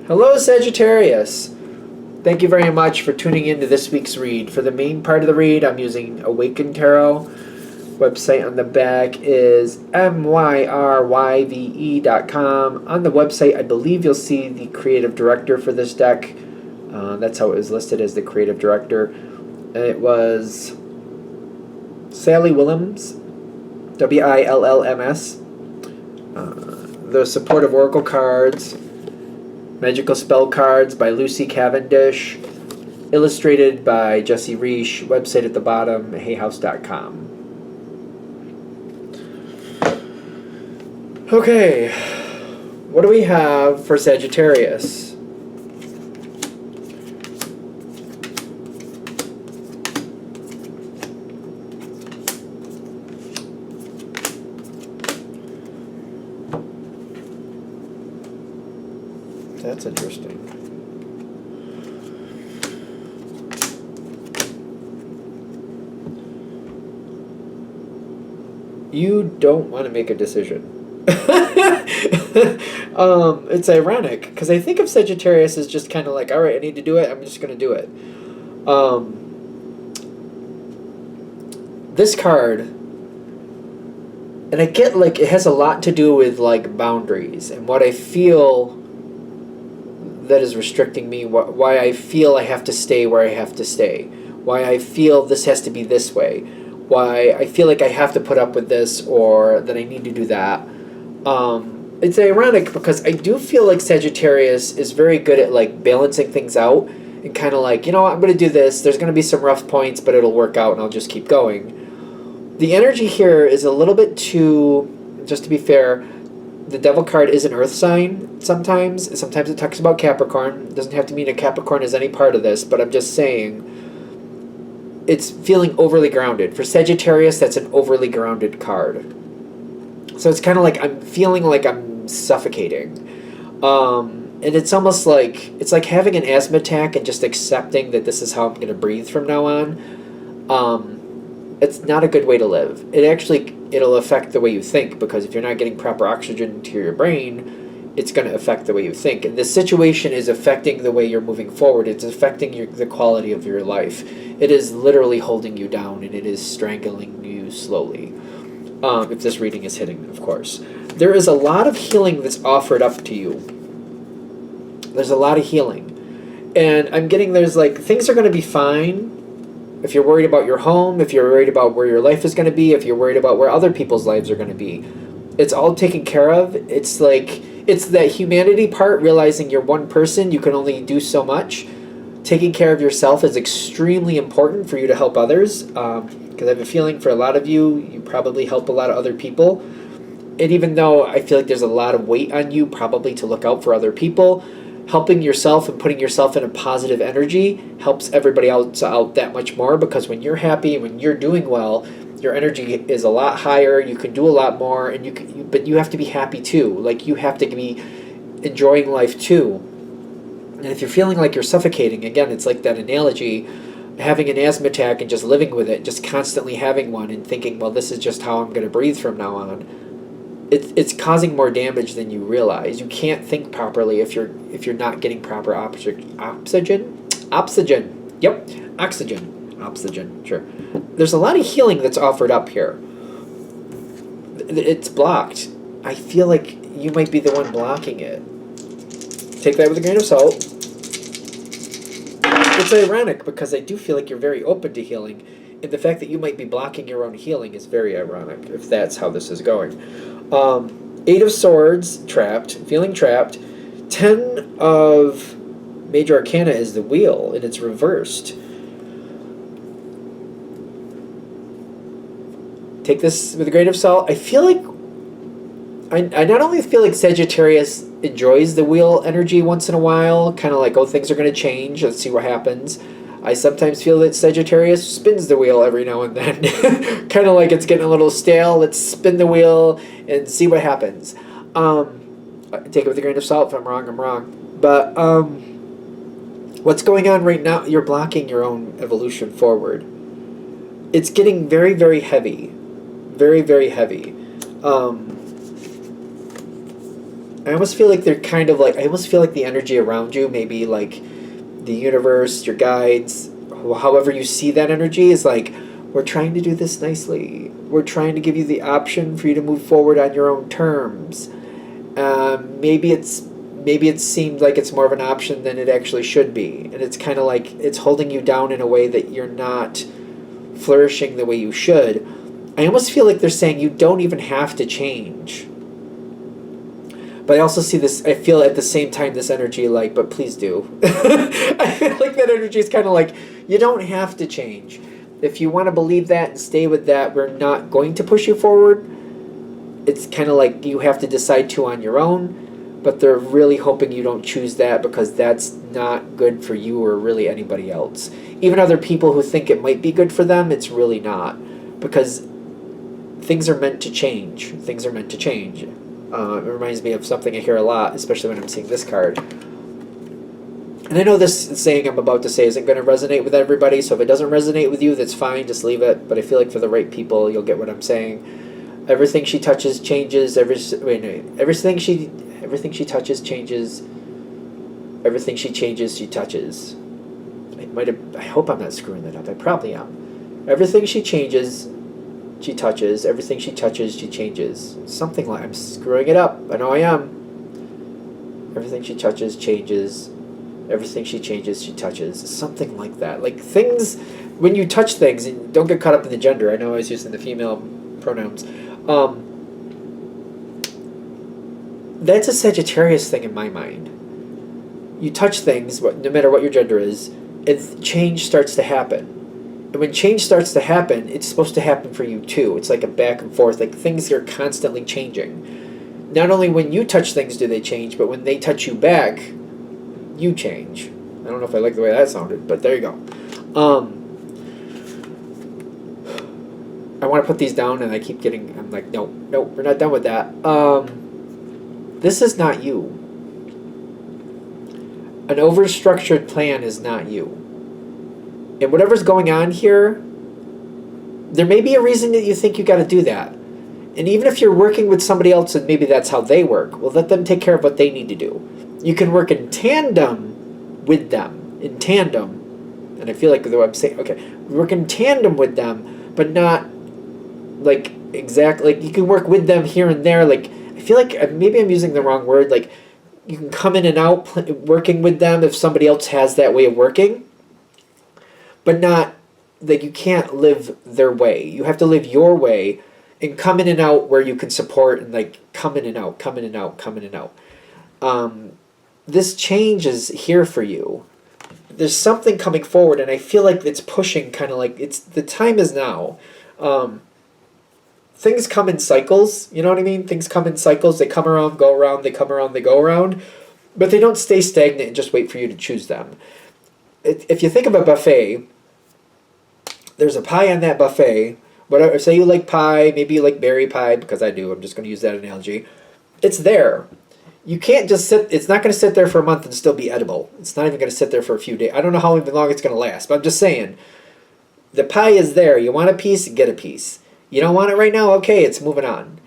Hello, Sagittarius. Thank you very much for tuning in to this week's read. For the main part of the read, I'm using Awaken Tarot. Website on the back is myryve.com. On the website, I believe you'll see the creative director for this deck. That's how it was listed, as the creative director. It was Sally Willems, Willms. The supportive oracle cards, magical spell cards by Lucy Cavendish, illustrated by Jesse Reish. Website at the bottom, hayhouse.com. Okay, what do we have for Sagittarius? That's interesting. You don't want to make a decision. It's ironic, because I think of Sagittarius as just kind of like, alright, I need to do it, I'm just going to do it. This card, and I get, like, it has a lot to do with, like, boundaries and what I feel that is restricting me, why I feel I have to stay where I have to stay, why I feel this has to be this way, why I feel like I have to put up with this, or that I need to do that. It's ironic because I do feel like Sagittarius is very good at, like, balancing things out and kind of like, you know what, I'm going to do this, there's going to be some rough points, but it'll work out and I'll just keep going. The energy here is a little bit too, just to be fair, the Devil card is an earth sign sometimes. Sometimes it talks about Capricorn. It doesn't have to mean a Capricorn is any part of this, but I'm just saying it's feeling overly grounded. For Sagittarius, that's an overly grounded card. So it's kind of like I'm feeling like I'm suffocating. And it's almost like, it's like having an asthma attack and just accepting that this is how I'm going to breathe from now on. It's not a good way to live. It'll affect the way you think, because if you're not getting proper oxygen to your brain, it's going to affect the way you think. And this situation is affecting the way you're moving forward. It's affecting the quality of your life. It is literally holding you down, and it is strangling you slowly. If this reading is hitting, of course. There is a lot of healing that's offered up to you. There's a lot of healing. And I'm getting, there's like, things are going to be fine. If you're worried about your home, if you're worried about where your life is going to be, if you're worried about where other people's lives are going to be, it's all taken care of. It's like, it's that humanity part, realizing you're one person, you can only do so much. Taking care of yourself is extremely important for you to help others. Because I have a feeling for a lot of you, you probably help a lot of other people. And even though I feel like there's a lot of weight on you probably to look out for other people, helping yourself and putting yourself in a positive energy helps everybody else out that much more, because when you're happy, when you're doing well, your energy is a lot higher, you can do a lot more, and but you have to be happy too. Like, you have to be enjoying life too. And if you're feeling like you're suffocating, again, it's like that analogy, having an asthma attack and just living with it, just constantly having one and thinking, well, this is just how I'm going to breathe from now on. It's causing more damage than you realize. You can't think properly if you're not getting proper oxygen. Yep, oxygen. Sure. There's a lot of healing that's offered up here. It's blocked. I feel like you might be the one blocking it. Take that with a grain of salt. It's ironic because I do feel like you're very open to healing, and the fact that you might be blocking your own healing is very ironic if that's how this is going. 8 of Swords, trapped, feeling trapped. 10 of Major Arcana is the Wheel, and it's reversed. Take this with a grain of salt. I feel like I not only feel like Sagittarius enjoys the Wheel energy once in a while, kind of like, oh, things are going to change, let's see what happens. I sometimes feel that Sagittarius spins the wheel every now and then. Kind of like it's getting a little stale, let's spin the wheel and see what happens. Take it with a grain of salt. If I'm wrong, I'm wrong. But what's going on right now, you're blocking your own evolution forward. It's getting very, very heavy. Very, very heavy. I almost feel like they're kind of like, I almost feel like the energy around you, maybe like the universe, your guides, however you see that energy, is like, we're trying to do this nicely. We're trying to give you the option for you to move forward on your own terms. Maybe it seemed like it's more of an option than it actually should be, and it's kind of like it's holding you down in a way that you're not flourishing the way you should. I almost feel like they're saying you don't even have to change. But I also see this, I feel at the same time this energy like, but please do. I feel like that energy is kind of like, you don't have to change. If you want to believe that and stay with that, we're not going to push you forward. It's kind of like you have to decide to on your own, but they're really hoping you don't choose that because that's not good for you or really anybody else. Even other people who think it might be good for them, it's really not. Because things are meant to change. Things are meant to change. It reminds me of something I hear a lot, especially when I'm seeing this card. And I know this saying I'm about to say isn't going to resonate with everybody, so if it doesn't resonate with you, that's fine, just leave it. But I feel like for the right people, you'll get what I'm saying. Everything she touches changes. Everything she touches changes. Everything she changes, she touches. I hope I'm not screwing that up. I probably am. Everything she changes, she touches. Everything she touches, she changes. Something like, I'm screwing it up. I know I am. Everything she touches changes. Everything she changes, she touches. Something like that. Like things, when you touch things, and don't get caught up in the gender. I know I was using the female pronouns. That's a Sagittarius thing in my mind. You touch things, no matter what your gender is, and change starts to happen. And when change starts to happen, it's supposed to happen for you too. It's like a back and forth. Like things are constantly changing. Not only when you touch things do they change, but when they touch you back, you change. I don't know if I like the way that sounded, but there you go. I want to put these down, and I keep getting, I'm like, no, we're not done with that. This is not you. An overstructured plan is not you. And whatever's going on here, there may be a reason that you think you got to do that. And even if you're working with somebody else and maybe that's how they work, well, let them take care of what they need to do. You can work in tandem with them. In tandem. And I feel like the way I'm saying, okay, work in tandem with them, but not like exactly, like you can work with them here and there. Like, I feel like maybe I'm using the wrong word. Like, you can come in and out working with them if somebody else has that way of working. But not, like, you can't live their way. You have to live your way and come in and out where you can support and, like, come in and out, come in and out, come in and out. This change is here for you. There's something coming forward, and I feel like it's pushing kind of like, the time is now. Things come in cycles, you know what I mean? Things come in cycles. They come around, go around, they come around, they go around. But they don't stay stagnant and just wait for you to choose them. If you think of a buffet, there's a pie on that buffet. Whatever, say you like pie, maybe you like berry pie, because I do. I'm just going to use that analogy. It's there. You can't just sit, it's not going to sit there for a month and still be edible. It's not even going to sit there for a few days. I don't know how long it's going to last, but I'm just saying, the pie is there. You want a piece, get a piece. You don't want it right now? Okay, it's moving on.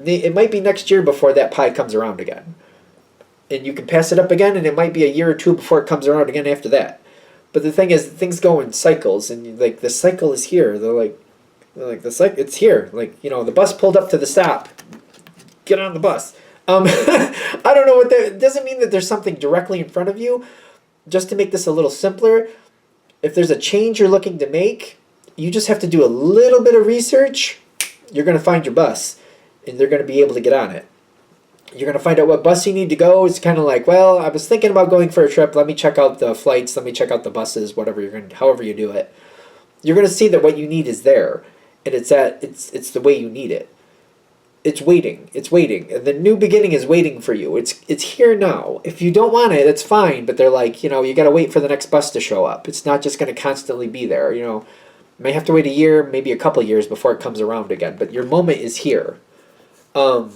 It might be next year before that pie comes around again. And you can pass it up again, and it might be a year or two before it comes around again after that. But the thing is, things go in cycles, and like the cycle is here. They're like the cycle. It's here. Like, you know, the bus pulled up to the stop. Get on the bus. I don't know what that. It doesn't mean that there's something directly in front of you. Just to make this a little simpler, if there's a change you're looking to make, you just have to do a little bit of research. You're going to find your bus, and they're going to be able to get on it. You're going to find out what bus you need to go. It's kind of like, well, I was thinking about going for a trip. Let me check out the flights. Let me check out the buses, whatever however you do it. You're going to see that what you need is there, and it's the way you need it. It's waiting. It's waiting. And the new beginning is waiting for you. It's here now. If you don't want it, that's fine. But they're like, you know, you got to wait for the next bus to show up. It's not just going to constantly be there. You know, you may have to wait a year, maybe a couple of years before it comes around again. But your moment is here. Okay.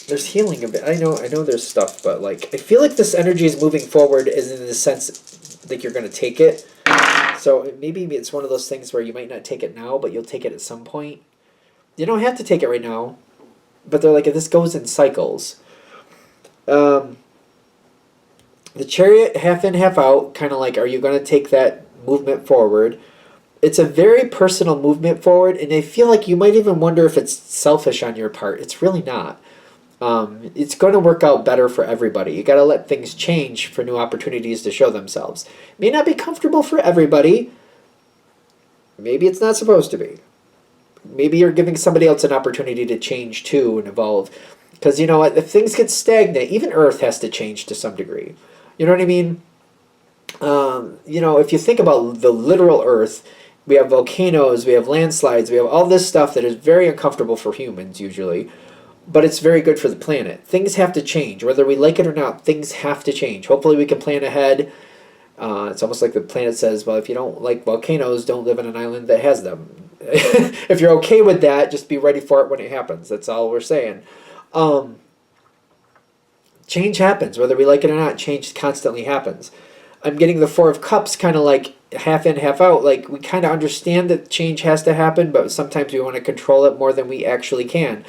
There's healing a bit. I know there's stuff, but like I feel like this energy is moving forward as in the sense like you're gonna take it. So maybe it's one of those things where you might not take it now, but you'll take it at some point. You don't have to take it right now, but they're like, this goes in cycles. The Chariot, half in, half out, kind of like, are you going to take that movement forward? It's a very personal movement forward, and I feel like you might even wonder if it's selfish on your part. It's really not. It's going to work out better for everybody. You got to let things change for new opportunities to show themselves. It may not be comfortable for everybody. Maybe it's not supposed to be. Maybe you're giving somebody else an opportunity to change too and evolve. Because you know what? If things get stagnant, even Earth has to change to some degree. You know what I mean? If you think about the literal Earth, we have volcanoes, we have landslides, we have all this stuff that is very uncomfortable for humans usually, but it's very good for the planet. Things have to change. Whether we like it or not, things have to change. Hopefully we can plan ahead. It's almost like the planet says, well, if you don't like volcanoes, don't live on an island that has them. If you're okay with that, just be ready for it when it happens. That's all we're saying. Change happens. Whether we like it or not, change constantly happens. I'm getting the Four of Cups kind of like half in, half out. Like, we kind of understand that change has to happen, but sometimes we want to control it more than we actually can.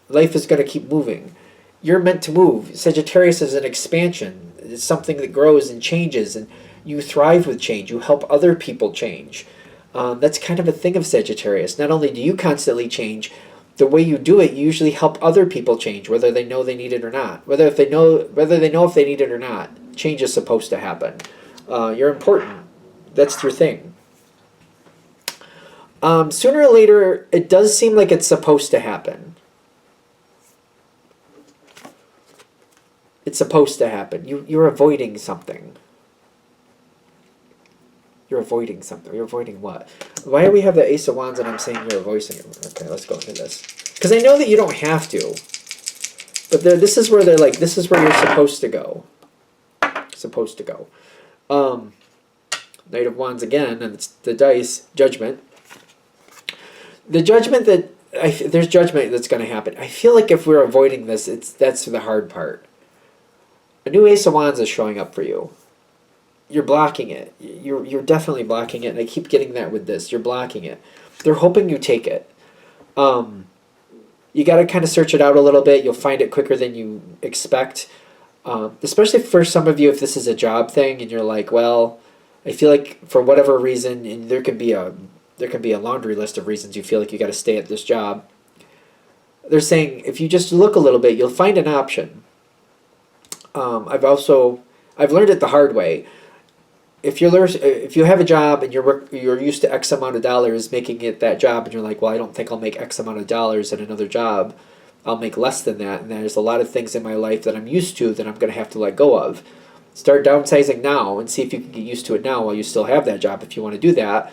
Life is going to keep moving. You're meant to move. Sagittarius is an expansion. It's something that grows and changes, and you thrive with change. You help other people change. That's kind of a thing of Sagittarius. Not only do you constantly change, the way you do it, you usually help other people change, whether they know they need it or not. Whether they know if they need it or not. Change is supposed to happen. You're important. That's your thing. Sooner or later, it does seem like it's supposed to happen. It's supposed to happen. You're avoiding something. You're avoiding something. You're avoiding what? Why do we have the Ace of Wands and I'm saying you're avoiding it? Okay, let's go into this. Because I know that you don't have to. But this is where they're like, this is where you're supposed to go. Supposed to go. Knight of Wands again, and it's the dice, Judgment. The judgment there's judgment that's going to happen. I feel like if we're avoiding this, that's the hard part. A new Ace of Wands is showing up for you. You're blocking it. You're definitely blocking it, and I keep getting that with this. You're blocking it. They're hoping you take it. You got to kind of search it out a little bit. You'll find it quicker than you expect. Especially for some of you, if this is a job thing, and you're like, well, I feel like for whatever reason, and there could be a laundry list of reasons you feel like you got to stay at this job. They're saying if you just look a little bit, you'll find an option. I've learned it the hard way. If you have a job and you're used to X amount of dollars making it that job, and you're like, well, I don't think I'll make X amount of dollars at another job. I'll make less than that, and there's a lot of things in my life that I'm used to that I'm going to have to let go of. Start downsizing now and see if you can get used to it now while you still have that job if you want to do that.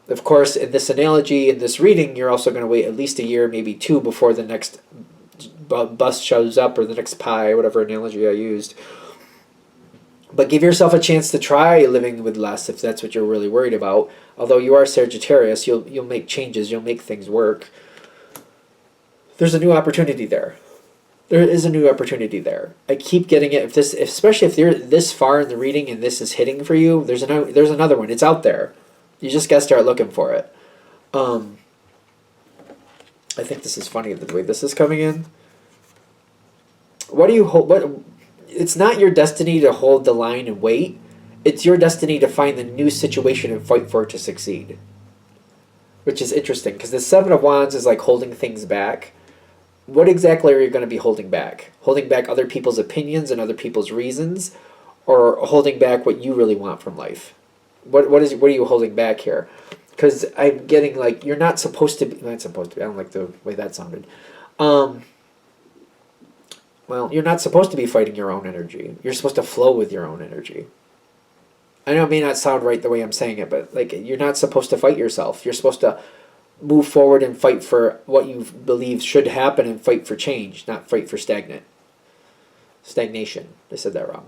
Of course, in this analogy, in this reading, you're also going to wait at least a year, maybe two, before the next bus shows up or the next pie, whatever analogy I used. But give yourself a chance to try living with less if that's what you're really worried about. Although you are Sagittarius, you'll make changes, you'll make things work. There's a new opportunity there. There is a new opportunity there. I keep getting it. Especially if you're this far in the reading and this is hitting for you, there's another one. It's out there. You just gotta start looking for it. I think this is funny the way this is coming in. What do you hold? It's not your destiny to hold the line and wait. It's your destiny to find the new situation and fight for it to succeed. Which is interesting because the Seven of Wands is like holding things back. What exactly are you going to be holding back? Holding back other people's opinions and other people's reasons, or holding back what you really want from life? What are you holding back here? Because I'm getting like you're not supposed to be. Not supposed to be. I don't like the way that sounded. Well, you're not supposed to be fighting your own energy. You're supposed to flow with your own energy. I know it may not sound right the way I'm saying it, but like you're not supposed to fight yourself. You're supposed to move forward and fight for what you believe should happen and fight for change, not fight for stagnation. I said that wrong.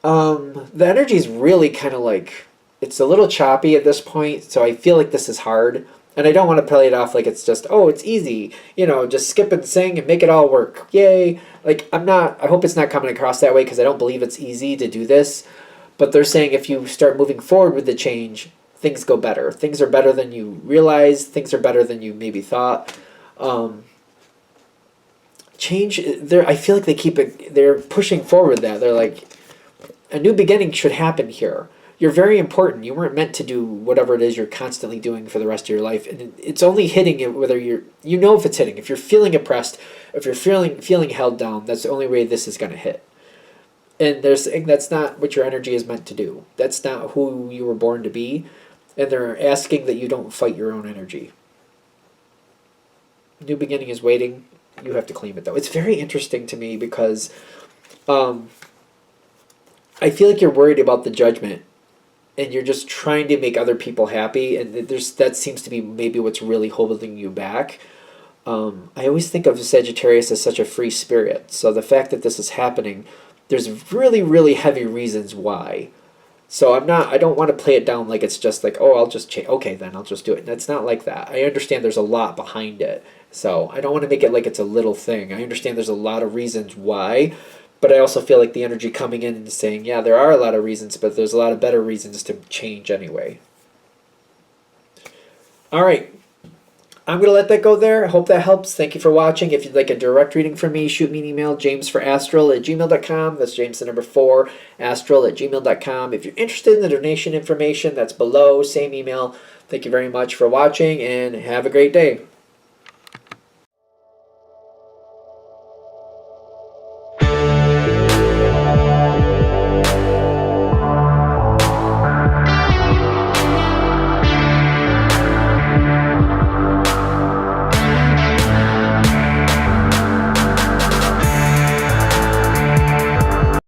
The energy is really kind of like, it's a little choppy at this point, so I feel like this is hard. And I don't want to play it off like it's just, oh, it's easy. Just skip and sing and make it all work. Yay. Like, I hope it's not coming across that way because I don't believe it's easy to do this. But they're saying if you start moving forward with the change, things go better. Things are better than you realize. Things are better than you maybe thought. Change, I feel like they're pushing forward that. They're like, a new beginning should happen here. You're very important. You weren't meant to do whatever it is you're constantly doing for the rest of your life. And it's only hitting it whether if it's hitting. If you're feeling oppressed, if you're feeling held down, that's the only way this is going to hit. And that's not what your energy is meant to do. That's not who you were born to be. And they're asking that you don't fight your own energy. New beginning is waiting. You have to claim it, though. It's very interesting to me because I feel like you're worried about the judgment. And you're just trying to make other people happy. And that seems to be maybe what's really holding you back. I always think of Sagittarius as such a free spirit. So the fact that this is happening, there's really, really heavy reasons why. So I don't want to play it down like it's just like, oh, I'll just change. Okay, then I'll just do it. That's not like that. I understand there's a lot behind it. So I don't want to make it like it's a little thing. I understand there's a lot of reasons why. But I also feel like the energy coming in and saying, yeah, there are a lot of reasons, but there's a lot of better reasons to change anyway. All right. I'm going to let that go there. I hope that helps. Thank you for watching. If you'd like a direct reading from me, shoot me an email, jamesforastral@gmail.com. That's James the number 4, astral@gmail.com. If you're interested in the donation information, that's below. Same email. Thank you very much for watching, and have a great day.